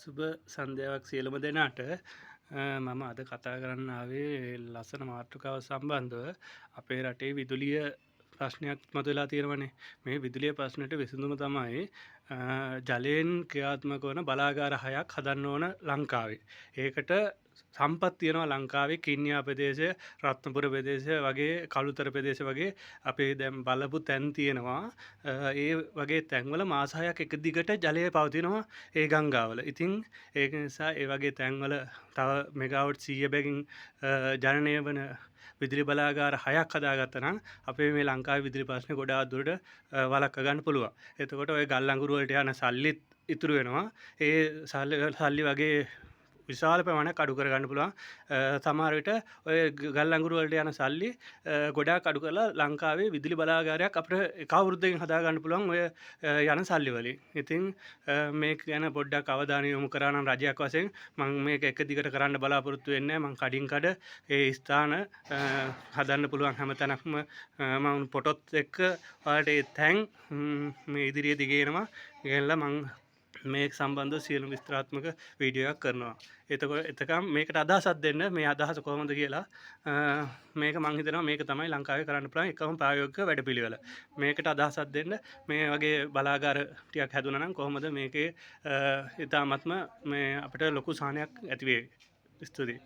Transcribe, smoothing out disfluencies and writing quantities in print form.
සුබ සන්ධ්‍යාවක් සියලුම දෙනාට මම අද කතා කරන්න ආවේ ලස්සන මාතෘකාව සම්බන්ධව අපේ රටේ විදුලිය ප්‍රශ්නයක් මතුවලා තියෙනවනේ. මේ විදුලිය ප්‍රශ්නයට විසඳුම තමයි ජලයෙන් ක්‍රියාත්මක වන බලාගාර 6ක් හදන්න ඕන ලංකාවේ. ඒකට සම්පත් තියෙනවා ලංකාවේ කින්නියා ප්‍රදේශය, රත්නපුර ප්‍රදේශය වගේ කළුතර ප්‍රදේශ වගේ අපේ දැන් බලපු තැන් තියෙනවා. ඒ වගේ තැන්වල මාස 6ක් එක දිගට ජලය පවතිනවා ඒ ගංගාවල. ඉතින් ඒක නිසා ඒ වගේ තැන්වල තව මෙගාවොට් 100 බැගින් ජනනය වන විදුලි බලාගාර 6ක් හදාගත්තා නම් අපේ මේ ලංකාවේ විදුලි ප්‍රශ්නේ ගොඩාක් දුරට වළක්වා ගන්න පුළුවන්. එතකොට ඔය ගල් අඟුරු වලට යන සල්ලිත් ඉතුරු වෙනවා. ඒ සල්ලි වගේ විශාල ප්‍රමාණයක් අඩු කරගන්න පුළුවන්. සමහර විට ඔය ගල් අඟුරු වලට යන සල්ලි ගොඩාක් අඩු කරලා ලංකාවේ විදුලි බලාගාරයක් අපිට එක අවුරුද්දකින් හදාගන්න පුළුවන් ඔය යන සල්ලි වලින්. ඉතින් මේක ගැන පොඩ්ඩක් අවධානය යොමු කරා නම් රජයක් වශයෙන් මම මේක එක දිගට කරන්න බලාපොරොත්තු වෙන්නේ නැහැ. මම කඩින් කඩ ඒ ස්ථාන හදන්න පුළුවන් හැම තැනක්ම මම පොටොත් එක්ක ඔයාලට ඒ තැන් මේ ඉදිරියේ දිගේනවා. ගෙනලා මම මේ සම්බන්ධව සියලු විස්තරාත්මක වීඩියෝ එකක් කරනවා. එතකම් මේකට අදහසක් දෙන්න මේ අදහස කොහොමද කියලා මේක මං හිතනවා මේක තමයි ලංකාවේ කරන්න පුළුවන් එකම ප්‍රායෝගික වැඩපිළිවෙල. මේකට අදහසක් දෙන්න මේ වගේ බලාගාර ටිකක් හැදුනා නම් කොහොමද මේකේ ඉතාමත්ම මේ අපිට ලොකු සාහනයක් ඇති වෙයි. ස්තුතියි.